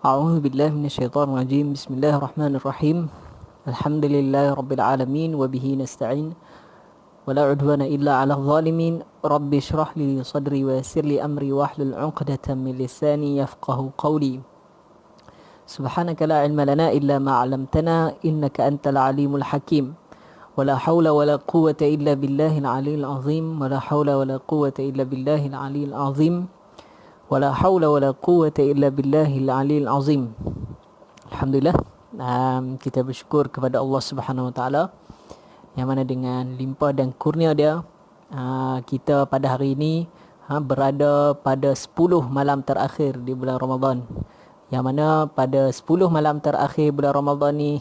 أعوذ بالله من الشيطان الرجيم. بسم الله الرحمن الرحيم. الحمد لله رب العالمين وبه نستعين ولا عدوان إلا على الظالمين. رب اشرح لي صدري ويسر لي أمري واحلل عقدة من لساني يفقه قولي. سبحانك لا علم لنا إلا ما علمتنا إنك أنت العليم الحكيم. ولا حول ولا قوة إلا بالله العلي العظيم. ولا حول ولا قوة إلا بالله العلي العظيم. ولا حول ولا قوة إلا بالله العلي العظيم. Alhamdulillah, kita bersyukur kepada Allah Subhanahu Wa Taala yang mana dengan limpah dan kurnia dia, kita pada hari ini berada pada 10 malam terakhir di bulan Ramadan. Yang mana pada 10 malam terakhir bulan Ramadan ni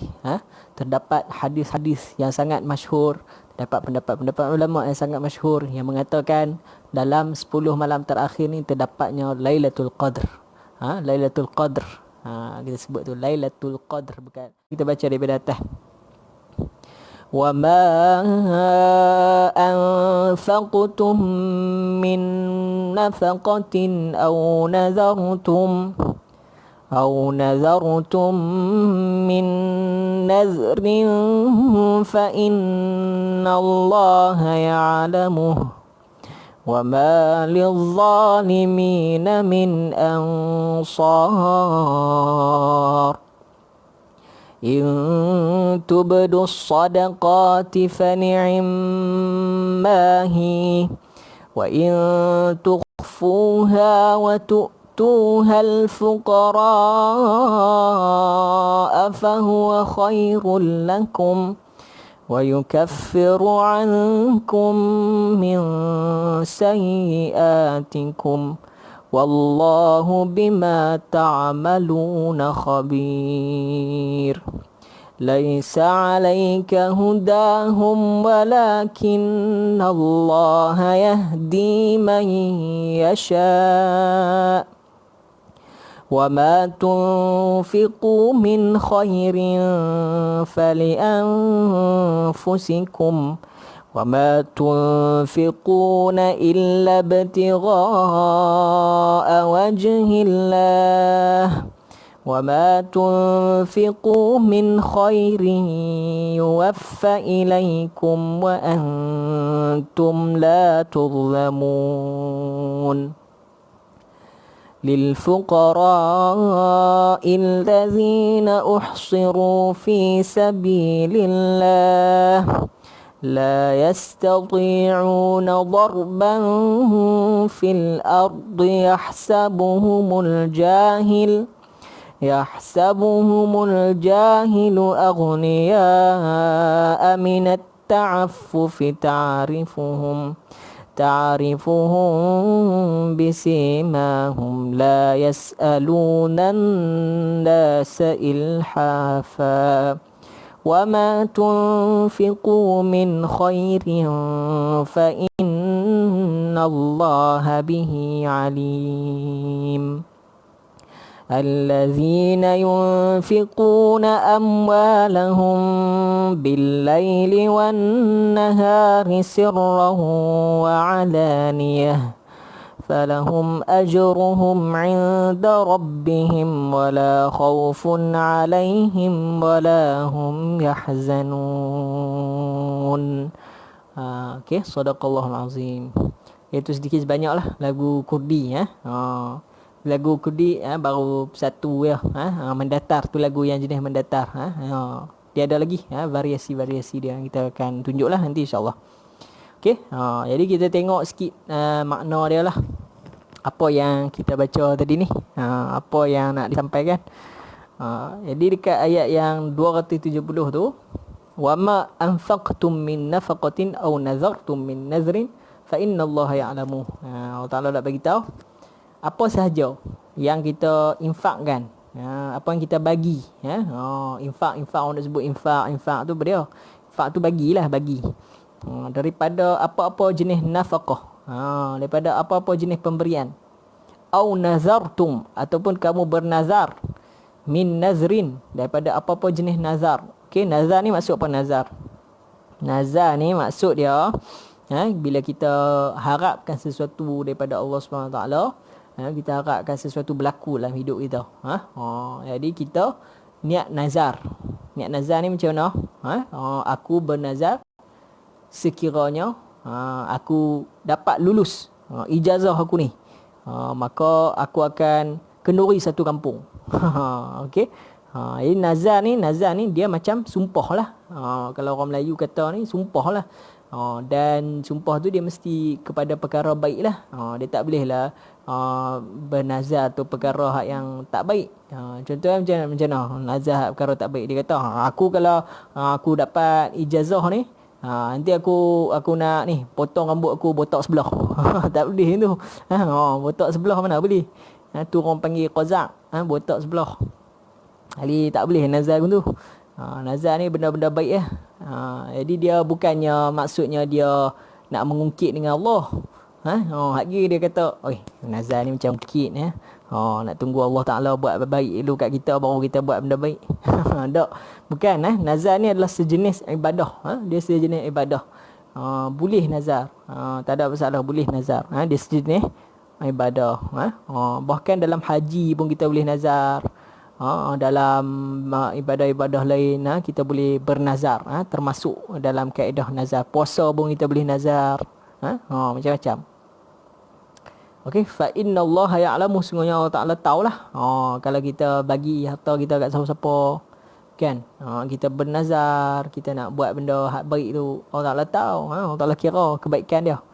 terdapat hadis-hadis yang sangat masyhur, terdapat pendapat-pendapat ulama yang sangat masyhur yang mengatakan dalam 10 malam terakhir ni terdapatnya Lailatul Qadr. Lailatul Qadr. Kita sebut tu Lailatul Qadr, bukan. Kita baca daripada atas. Wa ma anfaqtum min nafaqatin aw nazartum min nazrin fa innallaha ya'lamuhu وَمَا لِلظَّالِمِينَ مِنْ أَنصَارٍ إِن تُبْدُوا الصَّدَقَاتِ فَنِعِمَّا هِيَ وَإِن تُخْفُوهَا وَتُؤْتُوهَا الْفُقَرَاءَ فَهُوَ خَيْرٌ لَكُمْ ويكفر عنكم من سيئاتكم والله بما تعملون خبير ليس عليك هداهم ولكن الله يهدي من يشاء وما تنفقوا من خير فلأنفسكم وما تنفقون إلا ابتغاء وجه الله وما تنفقوا من خير يوفى إليكم وأنتم لا تظلمون للفقراء الذين أحصروا في سبيل الله لا يستطيعون ضربا في الأرض يحسبهم الجاهل أغنياء من التعفف تعرفهم بسيماهم لا يسألون الناس إلحافا وما تنفقوا من خير فإن الله به عليم الذين ينفقون أموالهم بالليل والنهار سرا وعلانية فلهم أجرهم عند ربهم ولا خوف عليهم ولا هم يحزنون. Okay, Sadaqallahul Azim. Itu sedikit banyaklah lagu Kurdi lagu Kurdi baru satu ya. Mendatar tu lagu yang jenis mendatar. Dia ada lagi variasi-variasi dia, kita akan tunjuklah nanti insya-Allah. Okey, jadi kita tengok sikit makna dia lah. Apa yang kita baca tadi ni, apa yang nak disampaikan. Jadi dekat ayat yang 270 tu, wa ma anfaqtum min nafaqatin aw nazartum min nazrin fa innallaha ya'lamu. Allah Taala nak bagi tahu apa sahaja yang kita infakkan, apa yang kita bagi, infak orang nak sebut infak tu dia. Infak tu bagi daripada apa-apa jenis nafaqah, daripada apa-apa jenis pemberian. Au nazartum, ataupun kamu bernazar, min nazrin, daripada apa-apa jenis nazar. Okey, nazar ni maksud apa nazar? Nazar ni maksud dia bila kita harapkan sesuatu daripada Allah Subhanahu Wa Taala, Kita harapkan sesuatu berlaku dalam hidup kita. Jadi kita niat nazar. Niat nazar ni macam mana? Aku bernazar sekiranya aku dapat lulus ijazah aku ni, maka aku akan kenduri satu kampung. Okey. Jadi nazar ni dia macam sumpah lah. Kalau orang Melayu kata ni sumpah lah. Dan sumpah tu dia mesti kepada perkara baik lah. Dia tak boleh lah bernazar tu perkara yang tak baik. Contohnya macam mana nazar perkara tak baik. Dia kata aku kalau aku dapat ijazah ni, nanti aku nak ni potong rambut aku botak sebelah. Tak boleh tu. Botak sebelah mana boleh. Tu orang panggil qazak, botak sebelah. Ali tak boleh nazar pun tu. Nazar ni benda-benda baik lah. Jadi dia bukannya maksudnya dia nak mengungkit dengan Allah. Lagi dia kata, oi, nazar ni macam ungkit ya. Nak tunggu Allah Ta'ala buat baik dulu kat kita baru kita buat benda baik. Tak. Bukan. Nazar ni adalah sejenis ibadah. Dia sejenis ibadah. Boleh nazar. Tak ada masalah, boleh nazar. Dia sejenis ibadah. Bahkan dalam haji pun kita boleh nazar. Dalam ibadah-ibadah lain kita boleh bernazar, termasuk dalam kaedah nazar. Puasa pun kita boleh nazar, macam-macam. Okey, fa innallaha ya'lamu, sungguhnya Allah Taala tahulah kalau kita bagi harta kita kat siapa-siapa kan. Kita bernazar, kita nak buat benda hak baik tu, Allah Taala tahu. Allah Taala kira kebaikan dia.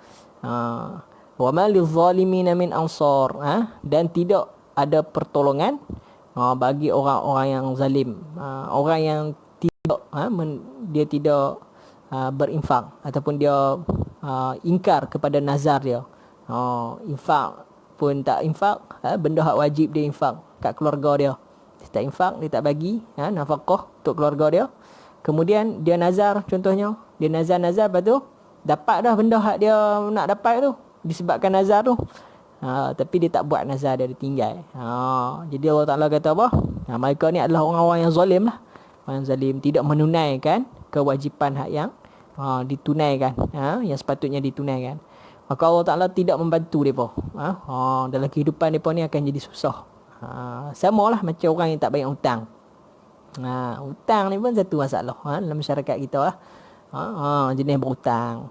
Wa ma lizzalimina min ansar, dan tidak ada pertolongan bagi orang-orang yang zalim, orang yang tidak dia tidak berinfak ataupun dia ingkar kepada nazar dia. Infak pun tak infak, benda hak wajib dia infak kat keluarga dia. Dia tak infak, dia tak bagi nafkah untuk keluarga dia. Kemudian dia nazar, contohnya dia nazar lepas tu dapat dah benda hak dia nak dapat tu disebabkan nazar tu. Tapi dia tak buat nazar, dia tinggal. Jadi Allah Ta'ala kata apa? Mereka ni adalah orang-orang yang zalim lah. Orang yang zalim, tidak menunaikan kewajipan hak yang ditunaikan, yang sepatutnya ditunaikan. Maka Allah Ta'ala tidak membantu mereka. Dalam kehidupan mereka ni akan jadi susah. Sama lah macam orang yang tak bayar hutang. Hutang ni pun satu masalah dalam masyarakat kita lah. Jenis berhutang.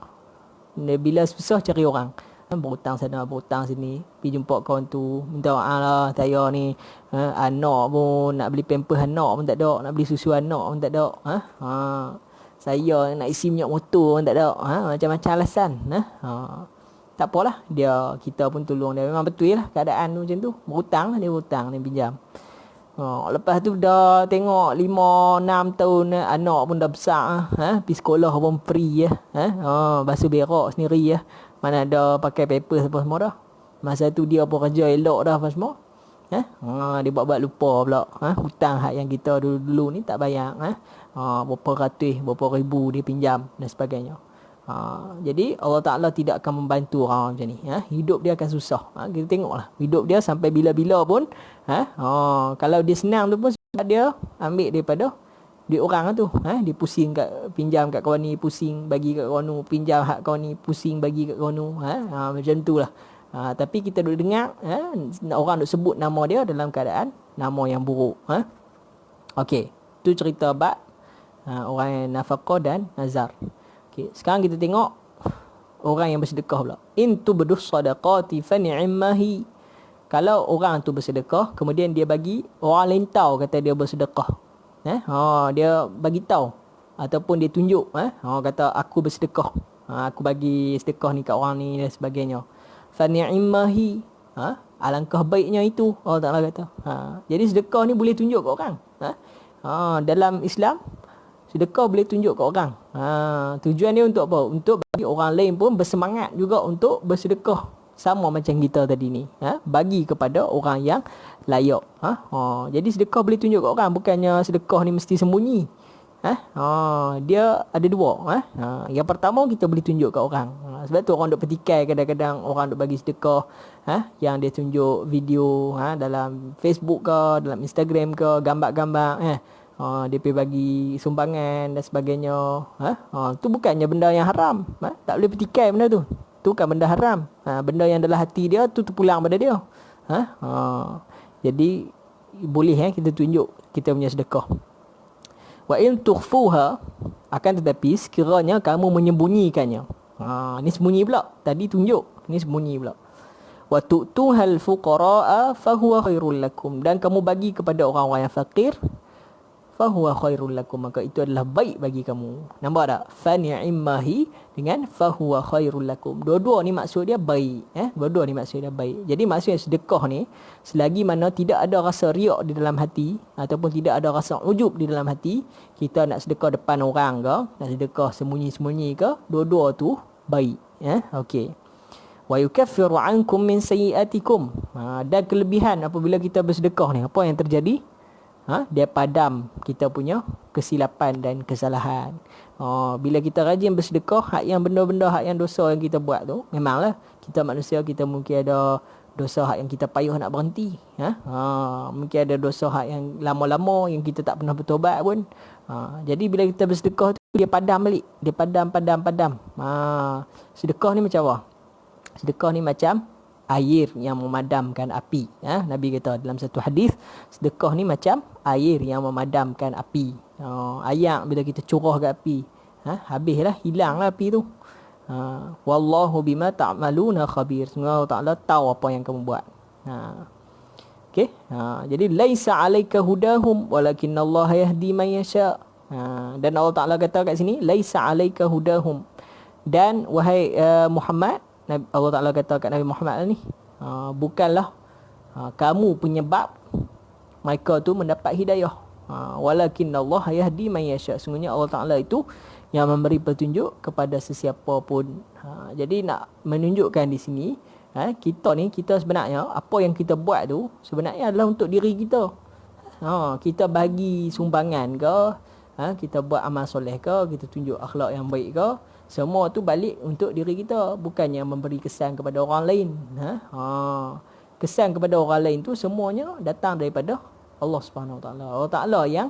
Bila susah cari orang, berhutang sana, berhutang sini, pergi jumpa kawan tu, minta maaf lah, saya ni anak pun nak beli pampers anak pun tak ada, nak beli susu anak pun tak ada, saya nak isi minyak motor pun tak ada, macam-macam alasan. Tak apalah, kita pun tolong dia. Memang betul lah keadaan tu macam tu, berhutang lah, dia berhutang, dia pinjam. Lepas tu dah tengok 5-6 tahun anak pun dah besar, pergi sekolah pun free basuh berak sendiri mana ada pakai paper apa semua dah. Masa tu dia pun kerja elok dah apa semua. Dia buat lupa pula. Hutang hak yang kita dulu ni tak bayar. Berapa ratus, berapa ribu dia pinjam dan sebagainya. Jadi Allah Ta'ala tidak akan membantu orang macam ni. Hidup dia akan susah. Kita tengoklah. Hidup dia sampai bila-bila pun. Kalau dia senang tu pun dia ambil daripada duit orang tu. Dia pusing pinjam kat kawan ni, pusing bagi kat kawan tu, pinjam hak kawan ni, pusing bagi kat kawan tu. Macam tu lah. Tapi kita duk dengar orang duk sebut nama dia dalam keadaan nama yang buruk. Okey, tu cerita bab orang yang nafaqah dan nazar. Okey, sekarang kita tengok orang yang bersedekah pula. In tubdu sadaqati fa ni'mahi. Kalau orang tu bersedekah, kemudian dia bagi, orang lain tahu kata dia bersedekah. Dia bagi tahu ataupun dia tunjuk, kata aku bersedekah. Aku bagi sedekah ni kat orang ni dan sebagainya. Fa ni'mahi. Alangkah baiknya itu, Allah Taala kata. Jadi sedekah ni boleh tunjuk kat orang. Dalam Islam, sedekah boleh tunjuk kat orang. Tujuan dia untuk apa? Untuk bagi orang lain pun bersemangat juga untuk bersedekah. Sama macam kita tadi ni, bagi kepada orang yang layak. Jadi sedekah boleh tunjuk kat orang, bukannya sedekah ni mesti sembunyi. Dia ada dua. Yang pertama, kita boleh tunjuk kat orang. Sebab tu orang duk petikai kadang-kadang orang duk bagi sedekah, yang dia tunjuk video dalam Facebook ke, dalam Instagram ke, gambar-gambar, dia pergi bagi sumbangan dan sebagainya. Tu bukannya benda yang haram. Tak boleh petikai benda tu. Tu bukan benda haram. Benda yang dalam hati dia tu terpulang pada dia. Jadi boleh kita tunjuk kita punya sedekah. Wa in tukhfuha, akan tetapi sekiranya kamu menyembunyikannya. Ni sembunyi pula. Tadi tunjuk, ni sembunyi pula. Wa tu'tuhal fuqara'a fahuwa khairul lakum, dan kamu bagi kepada orang-orang yang fakir, fahuwa khairul lakum, maka itu adalah baik bagi kamu. Nampak tak? Fa ni'mahi dengan fahuwa khairul lakum. Dua-dua ni maksud dia baik, dua-dua ni maksud dia baik. Jadi maksudnya sedekah ni, selagi mana tidak ada rasa riak di dalam hati ataupun tidak ada rasa ujub di dalam hati, kita nak sedekah depan orang ke, nak sedekah sembunyi-sembunyi ke, dua-dua tu baik, okey. Wa yukaffiru ankum min sayyiatikum. Dan kelebihan apabila kita bersedekah ni, apa yang terjadi? Dia padam kita punya kesilapan dan kesalahan. Bila kita rajin bersedekah, hak yang benda-benda, hak yang dosa yang kita buat tu, memanglah kita manusia, kita mungkin ada dosa hak yang kita payah nak berhenti. Mungkin ada dosa hak yang lama-lama yang kita tak pernah bertobat pun. Jadi bila kita bersedekah tu, dia padam balik. Dia padam. Sedekah ni macam apa? Sedekah ni macam air yang memadamkan api. Nabi kata dalam satu hadis, sedekah ni macam air yang memadamkan api. Ayak bila kita curah ke api, habislah, hilanglah api tu. Wallahu bima ta'maluna khabir. Semoga Allah Ta'ala tahu apa yang kamu buat. Okey. Jadi laisa 'alaika hudahum walakinnallaha yahdi man yasha. Dan Allah Ta'ala kata kat sini, laisa 'alaika hudahum. Dan wahai Muhammad, Allah Ta'ala kata kat Nabi Muhammad ni, bukanlah kamu penyebab mereka tu mendapat hidayah. Walakinnallaha yahdi man yasha. Sungguhnya Allah Ta'ala itu yang memberi petunjuk kepada sesiapa pun. Jadi nak menunjukkan di sini, kita sebenarnya apa yang kita buat tu sebenarnya adalah untuk diri kita. Kita bagi sumbangan ke, kita buat amal soleh ke, kita tunjuk akhlak yang baik ke, semua tu balik untuk diri kita, bukannya memberi kesan kepada orang lain. Kesan kepada orang lain tu semuanya datang daripada Allah Subhanahu Wa Taala. Allah Taala yang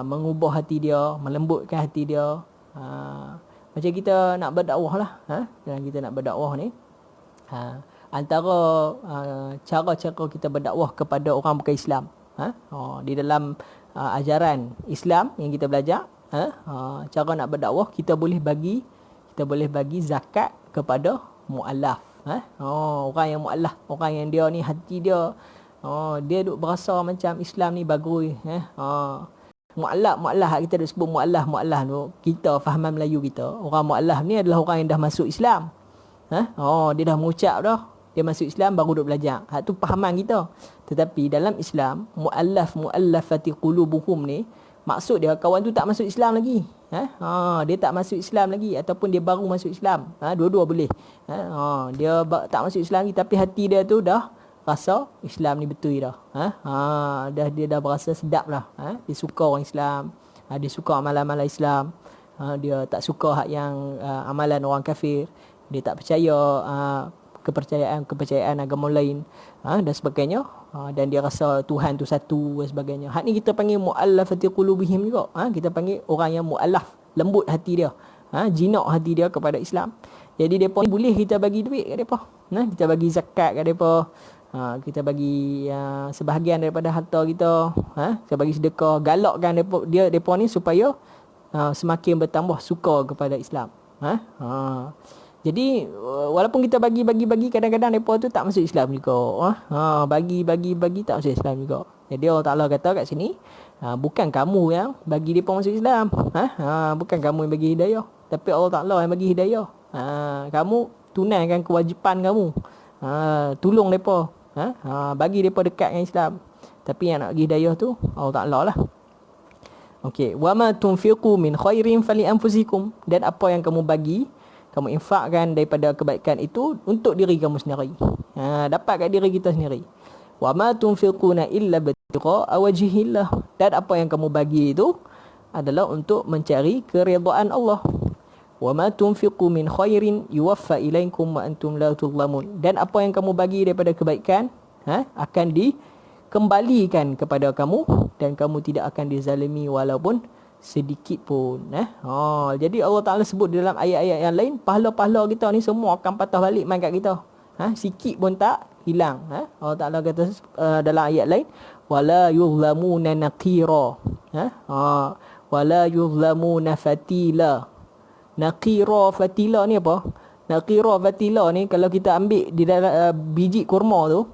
mengubah hati dia, melembutkan hati dia. Macam kita nak berdakwah lah, dalam kita nak berdakwah ni, antara cara-cara kita berdakwah kepada orang bukan Islam, di dalam ajaran Islam yang kita belajar, cara nak berdakwah, kita boleh bagi zakat kepada muallaf. Orang yang muallaf, orang yang dia ni hati dia, dia duk berasa macam Islam ni bagus. Muallaf kita duk sebut muallaf tu, kita fahaman Melayu kita, orang muallaf ni adalah orang yang dah masuk Islam. Dia dah mengucap dah, dia masuk Islam baru duk belajar. Hak tu fahaman kita. Tetapi dalam Islam, muallafati qulubuhum ni, maksud dia kawan tu tak masuk Islam lagi. Dia tak masuk Islam lagi, ataupun dia baru masuk Islam. Dua-dua boleh. Dia tak masuk Islam lagi, tapi hati dia tu dah rasa Islam ni betul dah. Dia dah berasa sedap lah. Dia suka orang Islam. Dia suka amalan-amalan Islam. Dia tak suka hak yang amalan orang kafir. Dia tak percaya kepercayaan agama lain, dan sebagainya. Dan dia rasa Tuhan tu satu dan sebagainya. Hak ni kita panggil muallafati qulubihim juga. Kita panggil orang yang muallaf, lembut hati dia, jinak hati dia kepada Islam. Jadi depa ni boleh kita bagi duit kat depa. Kita bagi zakat kat depa. Kita bagi sebahagian daripada harta kita, kita bagi sedekah, galakkan depa ni supaya semakin bertambah suka kepada Islam. Jadi walaupun kita bagi kadang-kadang mereka tu tak masuk Islam juga. Bagi tak masuk Islam juga. Jadi Allah Ta'ala kata kat sini, bukan kamu yang bagi mereka masuk Islam. Bukan kamu yang bagi hidayah, tapi Allah Ta'ala yang bagi hidayah. Kamu tunaikan kewajipan kamu. Tolong mereka, bagi mereka dekat dengan Islam. Tapi yang nak bagi hidayah tu Allah Ta'ala lah. Okey, wa ma tunfiqu min khairin fali anfusikum. Dan apa yang kamu bagi, kamu infakkan daripada kebaikan itu untuk diri kamu sendiri. Dapat kat diri kita sendiri. Wa ma tunfiquna illa bitiqa'a wajhillah. Dan apa yang kamu bagi itu adalah untuk mencari keridaan Allah. Wa ma tunfiqu min khairin yuwaffa ilaikum wa antum la tuzlamun. Dan apa yang kamu bagi daripada kebaikan akan dikembalikan kepada kamu, dan kamu tidak akan dizalimi walaupun sedikit pun. Jadi Allah Ta'ala sebut dalam ayat-ayat yang lain, pahala-pahala kita ni semua akan patah balik main kat kita. Sikit pun tak, hilang. Allah Taala kata dalam ayat lain, wala yuzlamuna naqira. Wala yuzlamuna fatila. Naqira fatila ni apa? Naqira fatila ni kalau kita ambil di dalam biji kurma tu,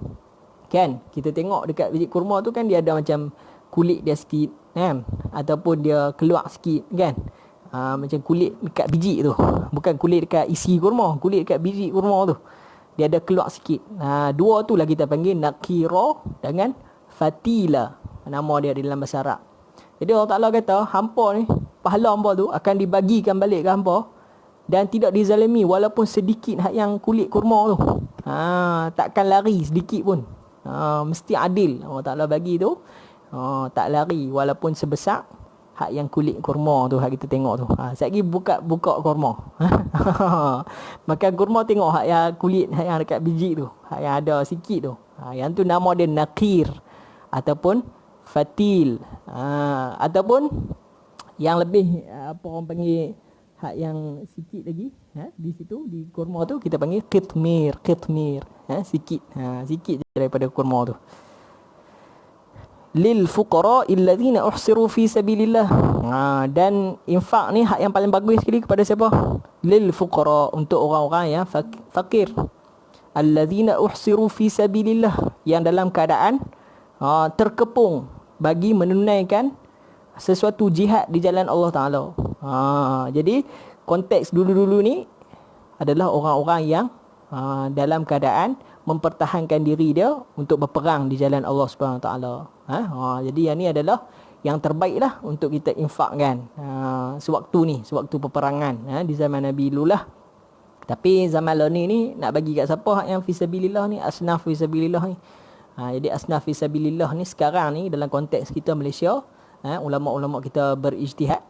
kan, kita tengok dekat biji kurma tu kan dia ada macam kulit dia sikit, kan, ataupun dia keluar sikit, kan. Macam kulit dekat biji tu, bukan kulit dekat isi kurma, kulit dekat biji kurma tu dia ada keluar sikit. Dua tu lah kita panggil nakira dengan fatila, nama dia di dalam bahasa Arab. Jadi Allah Ta'ala kata hampa ni, pahala hampa tu akan dibagikan balik ke hampa dan tidak dizalimi walaupun sedikit hak yang kulit kurma tu. Takkan lari sedikit pun. Mesti adil Allah Ta'ala bagi tu. Tak lari walaupun sebesar hak yang kulit kurma tu, hak kita tengok tu. Sekejap lagi buka kurma. Makan kurma tengok hak yang kulit, hak yang dekat biji tu, hak yang ada sikit tu. Yang tu nama dia nakir ataupun fatil. Ataupun yang lebih apa orang panggil hak yang sikit lagi, di situ di kurma tu kita panggil qitmir. Sikit. Sikit daripada kurma tu. Lil fuqara alladhina uhsiru fi sabilillah. Dan infak ni hak yang paling bagus sekali kepada siapa? Lil fuqara, untuk orang-orang yang fakir. Alladhina uhsiru fi sabilillah, yang dalam keadaan terkepung bagi menunaikan sesuatu jihad di jalan Allah Taala. Jadi konteks dulu-dulu ni adalah orang-orang yang dalam keadaan mempertahankan diri dia untuk berperang di jalan Allah Subhanahu Taala. Jadi yang ni adalah yang terbaik lah untuk kita infakkan sewaktu peperangan di zaman Nabi dulu lah. Tapi zaman ni nak bagi kat siapa yang fisabilillah ni, asnaf fisabilillah ni. Jadi asnaf fisabilillah ni sekarang ni dalam konteks kita Malaysia, ulama-ulama kita berijtihad,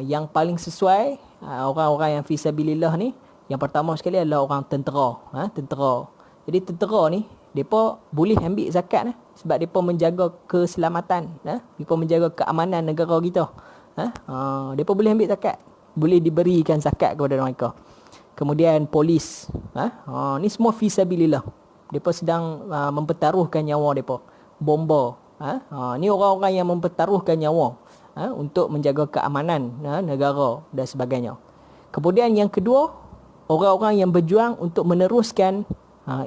yang paling sesuai orang-orang yang fisabilillah ni, yang pertama sekali adalah orang tentera. Jadi tentera ni depa boleh ambil zakat sebab depa menjaga keselamatan, depa menjaga keamanan negara kita. Depa boleh ambil zakat, boleh diberikan zakat kepada mereka. Kemudian polis, ni semua fisabilillah. Depa sedang mempertaruhkan nyawa depa. Bomba, ni orang-orang yang mempertaruhkan nyawa untuk menjaga keamanan negara dan sebagainya. Kemudian yang kedua, orang-orang yang berjuang untuk meneruskan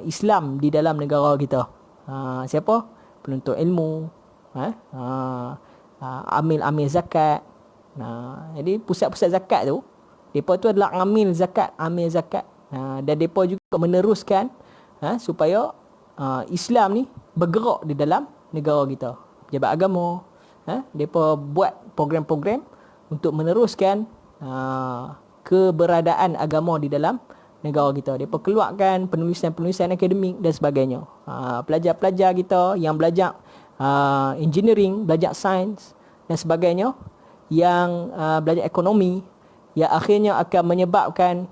Islam di dalam negara kita. Siapa? Penuntut ilmu, amil zakat. Jadi pusat-pusat zakat tu, mereka tu adalah amil zakat. Dan mereka juga meneruskan supaya Islam ni bergerak di dalam negara kita. Pejabat agama, mereka buat program-program untuk meneruskan keberadaan agama di dalam negara kita. Mereka keluarkan penulisan-penulisan akademik dan sebagainya. Pelajar-pelajar kita yang belajar engineering, belajar sains dan sebagainya, yang belajar ekonomi, yang akhirnya akan menyebabkan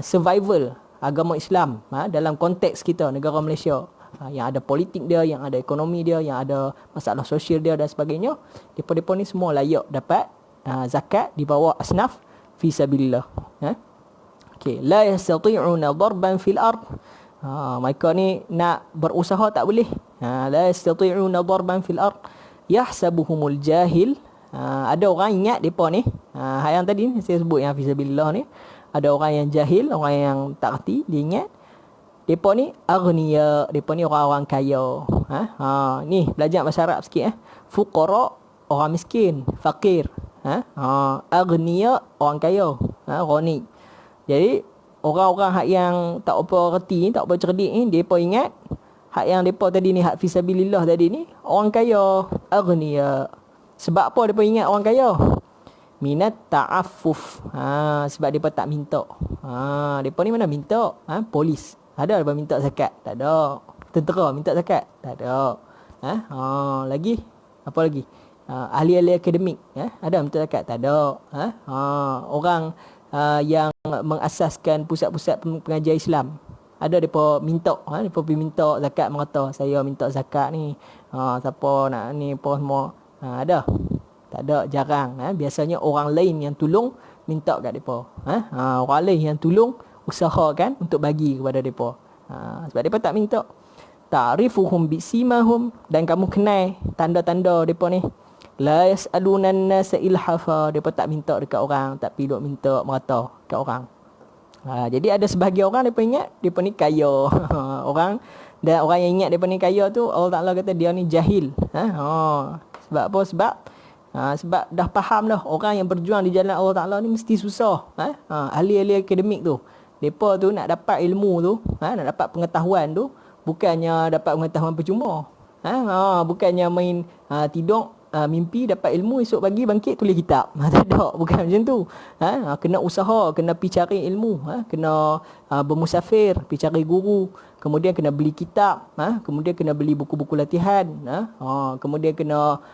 survival agama Islam dalam konteks kita negara Malaysia, yang ada politik dia, yang ada ekonomi dia, yang ada masalah sosial dia dan sebagainya. Depa ni semua layak dapat zakat di bawah asnaf fi sabilillah. Okey, la yastati'una darban fil ard. Mereka ni nak berusaha tak boleh. La yastati'una darban fil ard yahsabuhumul jahil. Ada orang ingat depa ni, yang tadi saya sebut yang fisabilillah ni, ada orang yang jahil, orang yang tak reti, dia ingat depa ni aghniya, depa ni orang-orang kaya. Ni belajar bahasa Arab sikit. Fuqara, orang miskin, fakir. Aghniya, orang kaya, ghani. Jadi orang-orang hak yang tak apa reti, tak apa cerdik ni, depa ingat hak yang depa tadi ni, hak fisabilillah tadi ni, orang kaya, aghniya. Sebab apa depa ingat orang kaya? Minat ta'affuf. Sebab depa tak minta. Depa ni mana minta? Polis. Ada depa minta zakat? Tak ada. Tentera minta zakat? Tak ada. Lagi? Apa lagi? Ahli-ahli akademik, ada minta zakat? Tak ada. Orang yang mengasaskan pusat-pusat pengajian Islam, ada depa minta, depa pergi minta zakat merata. Saya minta zakat ni. Siapa nak ni apa semua? Ada? Tak ada, jarang. Biasanya orang lain yang tolong minta kat depa. Orang lain yang tolong usahakan untuk bagi kepada depa. Sebab mereka tak minta. Ta'rifuhum bisimahum, dan kamu kenal tanda-tanda mereka ni. La yas'alunan nasa ilhafa, mereka tak minta dekat orang, tapi duk minta merata dekat orang. Jadi ada sebahagian orang mereka ingat mereka ni kaya. Orang, dan orang yang ingat mereka ni kaya tu, Allah Ta'ala kata dia ni jahil. Sebab apa? Sebab dah faham dah orang yang berjuang di jalan Allah Ta'ala ni mesti susah. Ahli-ahli akademik tu, mereka tu nak dapat ilmu tu, nak dapat pengetahuan tu, bukannya dapat pengetahuan percuma. Bukannya main tidur, mimpi dapat ilmu, esok pagi bangkit tulis kitab. Tak ada, bukan macam tu. Kena usaha, kena pergi cari ilmu, kena bermusafir, pergi cari guru, kemudian kena beli kitab, kemudian kena beli buku-buku latihan, kemudian kena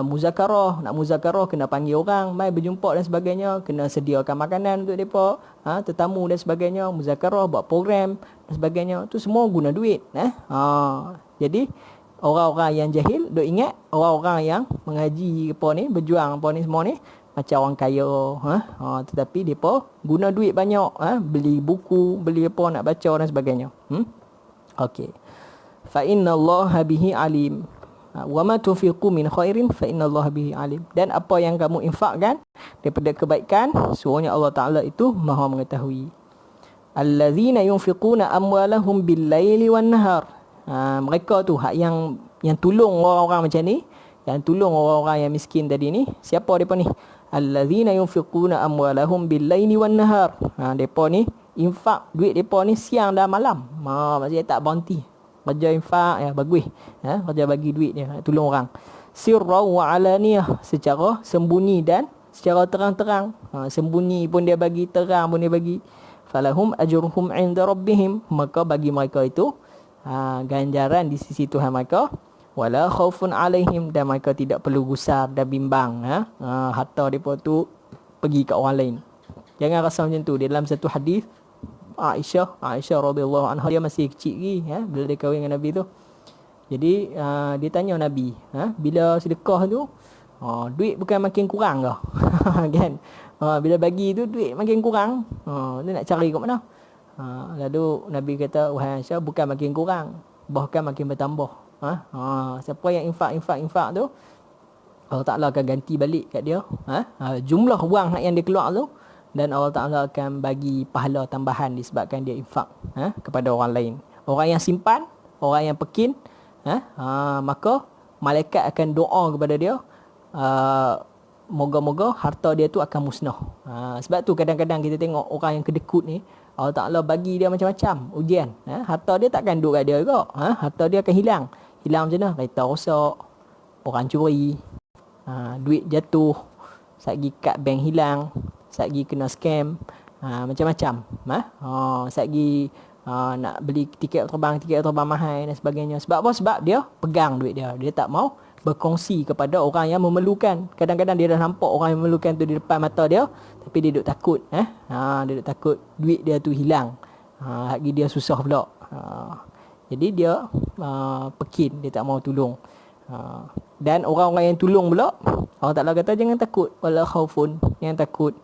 muzakarah, nak muzakarah kena panggil orang mai berjumpa dan sebagainya, kena sediakan makanan untuk depa, tetamu dan sebagainya, muzakarah, buat program dan sebagainya. Tu semua guna duit. Jadi orang-orang yang jahil duk ingat orang-orang yang mengaji apa ni, berjuang apa ni semua ni macam orang kaya. Tetapi depa guna duit banyak, beli buku, beli apa nak baca dan sebagainya. Okey. Fa innallaha bihi alim. Wa ma tunfiqu min khairin fa innallaha bihi alim. Dan apa yang kamu infakkan daripada kebaikan, sesungguhnya Allah Taala itu Maha mengetahui. Allazina yunfiquna amwalahum bil-laili wan-nahar. Mereka tu hak yang tolong orang-orang macam ni, yang tolong orang-orang yang miskin tadi ni. Siapa depa ni? Allazina yunfiquna amwalahum bil-laili wan-nahar. Depa ni infak duit depa ni siang dan malam. Maksudnya tak berhenti. Kerja infak bagus. Kerja bagi duit dia, tolong orang. Sirra wa alaniyah, secara sembunyi dan secara terang-terang. Sembunyi pun dia bagi, terang pun dia bagi. Falahum ajruhum 'inda rabbihim, maka bagi mereka itu ganjaran di sisi Tuhan mereka. Wala khaufun 'alaihim, dan mereka tidak perlu gusar dan bimbang harta depa tu pergi kat orang lain. Jangan rasa macam tu. Di dalam satu hadis Aisyah radhiyallahu anha, dia masih kecil lagi bila dia kahwin dengan Nabi tu. Jadi dia tanya Nabi, bila sedekah tu duit bukan makin kurang ke? Kan? Bila bagi tu duit makin kurang, dia nak cari kat mana? Lalu Nabi kata, wahai Aisyah, bukan makin kurang, bahkan makin bertambah. Siapa yang infak tu, Allah Ta'ala akan ganti balik kat dia jumlah wang yang dia keluar tu, dan Allah Ta'ala akan bagi pahala tambahan disebabkan dia infak kepada orang lain. Orang yang simpan, orang yang pekin, maka malaikat akan doa kepada dia, moga-moga harta dia tu akan musnah. Sebab tu kadang-kadang kita tengok orang yang kedekut ni, Allah Ta'ala bagi dia macam-macam ujian. Harta dia takkan duduk kat dia juga. Harta dia akan hilang. Hilang macam mana? Kereta rosak, orang curi, duit jatuh, satgi kad bank hilang, satgi kena scam, macam-macam. Satgi nak beli tiket terbang mahal dan sebagainya. Sebab apa? Sebab dia pegang duit dia. Dia tak mau berkongsi kepada orang yang memerlukan. Kadang-kadang dia dah nampak orang yang memerlukan tu di depan mata dia, tapi dia duk takut. Dia duk takut duit dia tu hilang. Lagi dia susah pula. Jadi dia pekin, dia tak mau tolong. Dan orang-orang yang tolong pula, Allah Ta'ala kata jangan takut, wala khaufun, jangan takut,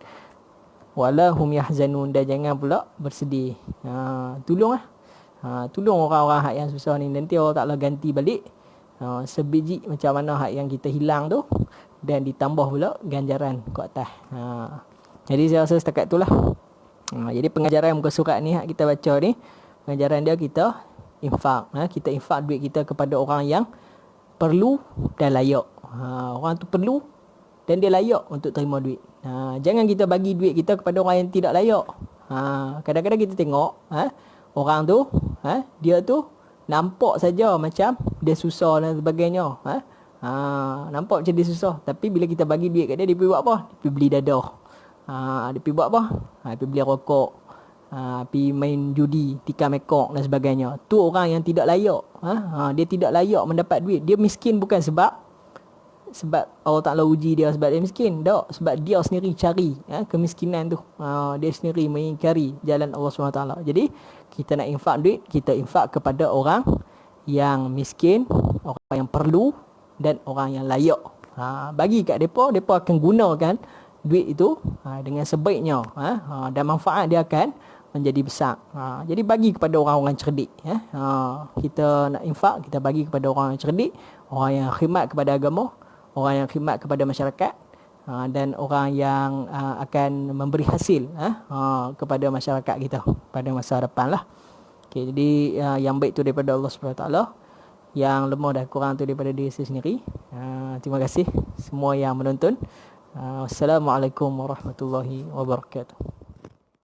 wala hum yahzanun, dan jangan pula bersedih. Tolonglah. Tolong orang-orang hak yang susah ni, nanti Allah Ta'ala ganti balik sebiji macam mana hak yang kita hilang tu, dan ditambah pula ganjaran ke atas. Jadi saya rasa setakat itulah. Jadi pengajaran muka surat ni hak kita baca ni, pengajaran dia kita infak. Kita infak duit kita kepada orang yang perlu dan layak. Orang tu perlu dan dia layak untuk terima duit. Jangan kita bagi duit kita kepada orang yang tidak layak. Kadang-kadang kita tengok orang tu, dia tu nampak saja macam dia susah dan sebagainya. Nampak macam dia susah, tapi bila kita bagi duit kat dia, dia pergi buat apa? Dia pergi beli dadah. Dia pergi buat apa? Dia pergi beli rokok, pergi main judi, tikam mekok dan sebagainya. Tu orang yang tidak layak. Dia tidak layak mendapat duit. Dia miskin bukan sebab Allah Ta'ala uji dia sebab dia miskin. Tak, sebab dia sendiri cari kemiskinan tu. Dia sendiri mengingkari jalan Allah SWT. Jadi kita nak infak duit, kita infak kepada orang yang miskin, orang yang perlu, dan orang yang layak. Bagi kat mereka akan gunakan duit itu dengan sebaiknya, dan manfaat dia akan menjadi besar. Jadi bagi kepada orang-orang cerdik, ya. Kita nak infak, kita bagi kepada orang yang cerdik, orang yang khidmat kepada agama, orang yang khidmat kepada masyarakat, dan orang yang akan memberi hasil kepada masyarakat kita pada masa depan lah. Okay, jadi yang baik tu daripada Allah SWT, yang lemah dan kurang tu daripada diri saya sendiri. Terima kasih semua yang menonton. Wassalamualaikum warahmatullahi wabarakatuh.